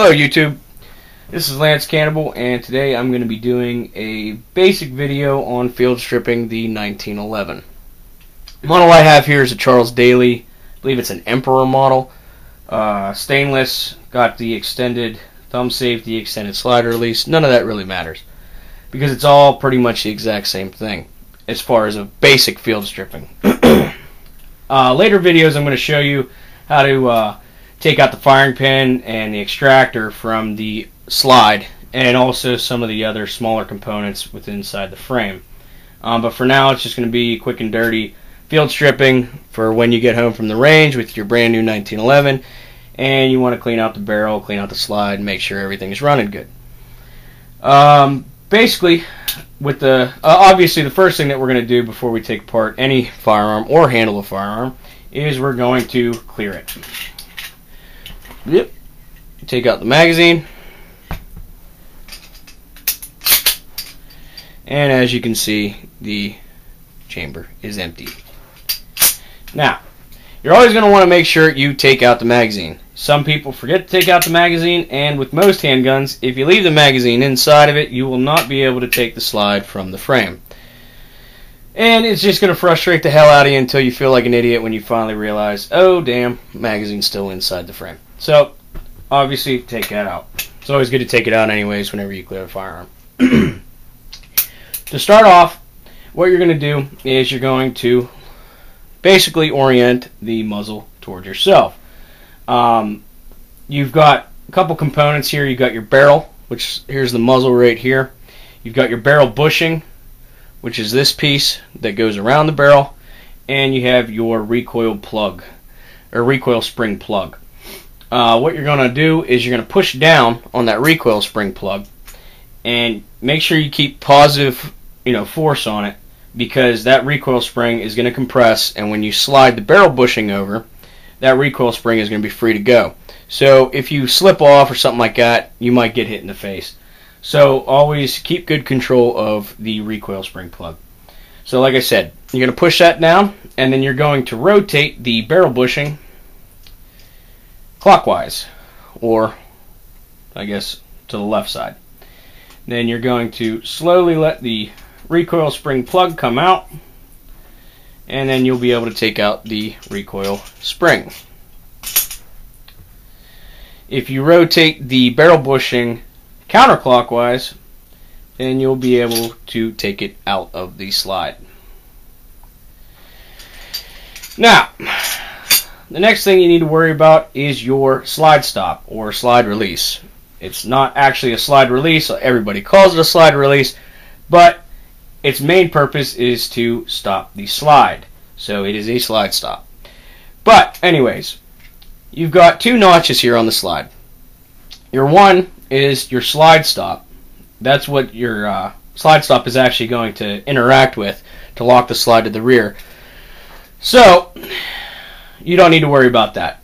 Hello YouTube, this is Lance Cannibal, and today I'm going to be doing a basic video on field stripping the 1911. The model I have here is a Charles Daly, I believe it's an Emperor model, stainless, got the extended thumb safety, extended slide release. None of that really matters, because it's all pretty much the exact same thing as far as a basic field stripping. Later videos I'm going to show you how to take out the firing pin and the extractor from the slide, and also some of the other smaller components within inside the frame. But for now, it's just going to be quick and dirty field stripping for when you get home from the range with your brand new 1911, and you want to clean out the barrel, clean out the slide, and make sure everything is running good. Basically, with the obviously the first thing that we're going to do before we take apart any firearm or handle a firearm is we're going to clear it. Yep. Take out the magazine, and as you can see, the chamber is empty. Now, you're always going to want to make sure you take out the magazine. Some people forget to take out the magazine, and with most handguns, if you leave the magazine inside of it, you will not be able to take the slide from the frame. And it's just going to frustrate the hell out of you until you feel like an idiot when you finally realize, oh damn, magazine's still inside the frame. So, obviously, take that out. It's always good to take it out anyways whenever you clear a firearm. To start off, what you're going to do is you're going to basically orient the muzzle towards yourself. You've got a couple components here. You've got your barrel, which here's the muzzle right here. You've got your barrel bushing, which is this piece that goes around the barrel, and you have your recoil plug, or recoil spring plug. What you're going to do is you're going to push down on that recoil spring plug and make sure you keep positive force on it, because that recoil spring is going to compress, and when you slide the barrel bushing over, that recoil spring is going to be free to go. So if you slip off or something like that, you might get hit in the face. So always keep good control of the recoil spring plug. So like I said, you're going to push that down, and then you're going to rotate the barrel bushing clockwise, or I guess to the left side. Then you're going to slowly let the recoil spring plug come out, and then you'll be able to take out the recoil spring. If you rotate the barrel bushing counterclockwise, then you'll be able to take it out of the slide. Now, the next thing you need to worry about is your slide stop or slide release. It's not actually a slide release. Everybody calls it a slide release, but its main purpose is to stop the slide. So it is a slide stop. But anyways, you've got two notches here on the slide. Your one is your slide stop. That's what your slide stop is actually going to interact with to lock the slide to the rear. So you don't need to worry about that.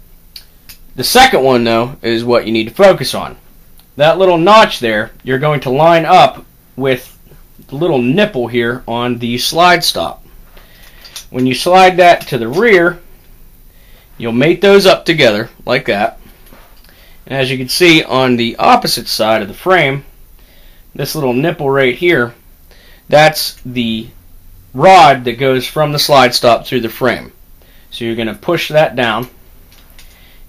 The second one, though, is what you need to focus on. That little notch there, you're going to line up with the little nipple here on the slide stop. When you slide that to the rear, you'll mate those up together like that. And as you can see on the opposite side of the frame, this little nipple right here, that's the rod that goes from the slide stop through the frame. So you're going to push that down,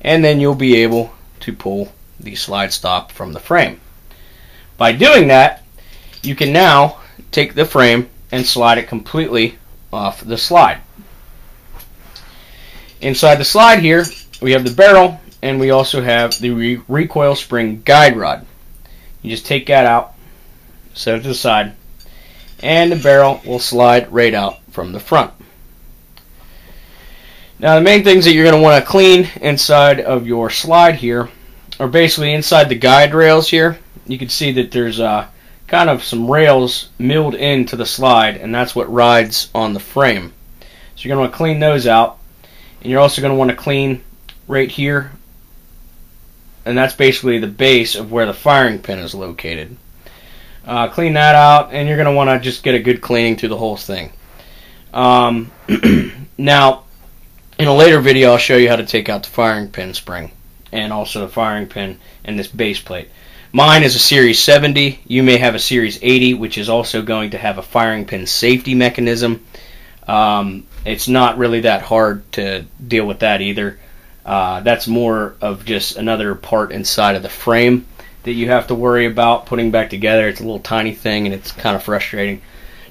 and then you'll be able to pull the slide stop from the frame. By doing that, you can now take the frame and slide it completely off the slide. Inside the slide here, we have the barrel, and we also have the recoil spring guide rod. You just take that out, set it to the side, and the barrel will slide right out from the front. Now, the main things that you're going to want to clean inside of your slide here are basically inside the guide rails here. You can see that there's kind of some rails milled into the slide, and that's what rides on the frame. So you're going to want to clean those out, and you're also going to want to clean right here, and that's basically the base of where the firing pin is located. Clean that out, and you're going to want to just get a good cleaning through the whole thing. Now, in a later video, I'll show you how to take out the firing pin spring. and also the firing pin and this base plate. Mine is a Series 70. You may have a Series 80, which is also going to have a firing pin safety mechanism. It's not really that hard to deal with that either. That's more of just another part inside of the frame that you have to worry about putting back together. It's a little tiny thing, and it's kind of frustrating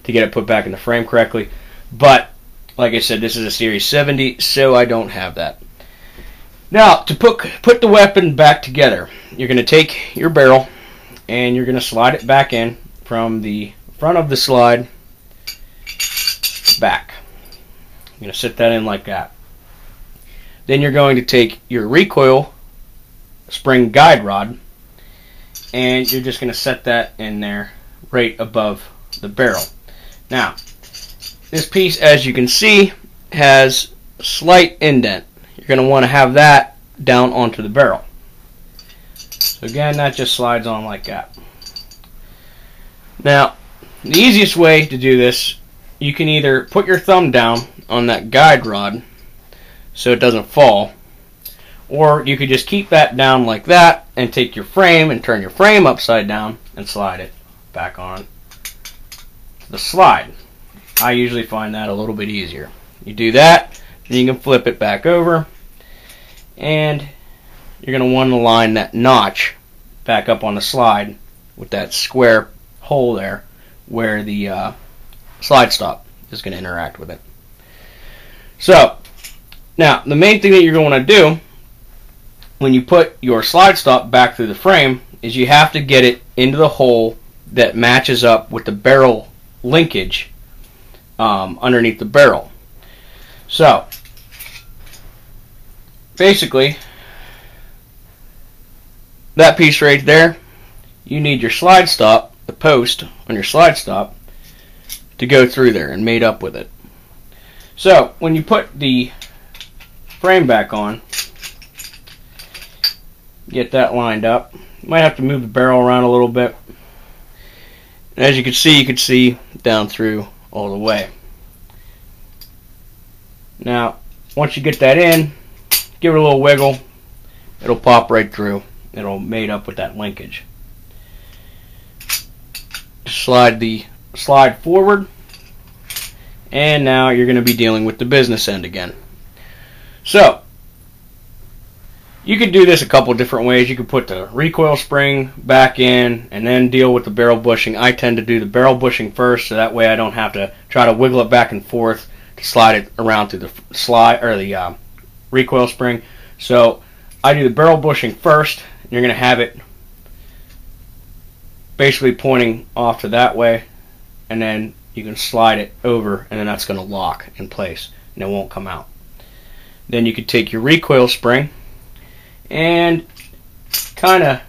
to get it put back in the frame correctly. But like I said, this is a Series 70, so I don't have that. Now, to put the weapon back together, you're going to take your barrel and you're going to slide it back in from the front of the slide back. You're going to sit that in like that. Then you're going to take your recoil spring guide rod and you're just going to set that in there right above the barrel. Now, this piece, as you can see, has a slight indent. You're going to want to have that down onto the barrel. So again, that just slides on like that. Now, the easiest way to do this, you can either put your thumb down on that guide rod so it doesn't fall, or you could just keep that down like that and take your frame and turn your frame upside down and slide it back on the slide. I usually find that a little bit easier. You do that, then you can flip it back over, and you're going to want to line that notch back up on the slide with that square hole there where the slide stop is going to interact with it. So, now the main thing that you're going to do when you put your slide stop back through the frame is you have to get it into the hole that matches up with the barrel linkage underneath the barrel. So, basically, that piece right there, you need your slide stop, the post on your slide stop, to go through there and mate up with it. So, when you put the frame back on, get that lined up. You might have to move the barrel around a little bit. And as you can see down through all the way. Now, once you get that in, give it a little wiggle. It'll pop right through. It'll mate up with that linkage. Slide the slide forward, and now you're going to be dealing with the business end again. So, you could do this a couple different ways. You could put the recoil spring back in and then deal with the barrel bushing. I tend to do the barrel bushing first, so that way I don't have to try to wiggle it back and forth to slide it around through the slide or the recoil spring. So I do the barrel bushing first. You're going to have it basically pointing off to that way, and then you can slide it over, and then that's going to lock in place and it won't come out. Then you could take your recoil spring and kind of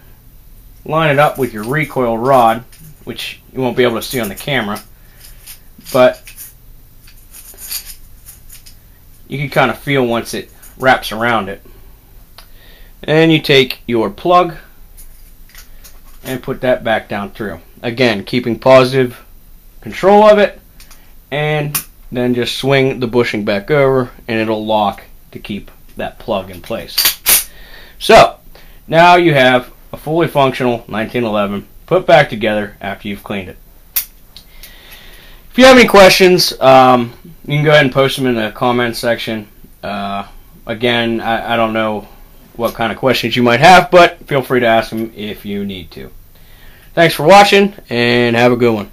line it up with your recoil rod, which you won't be able to see on the camera, but you can kind of feel once it wraps around it. And you take your plug and put that back down through. Again, keeping positive control of it, and then just swing the bushing back over and it'll lock to keep that plug in place. So, now you have a fully functional 1911 put back together after you've cleaned it. If you have any questions, you can go ahead and post them in the comments section. Again, I don't know what kind of questions you might have, but feel free to ask them if you need to. Thanks for watching, and have a good one.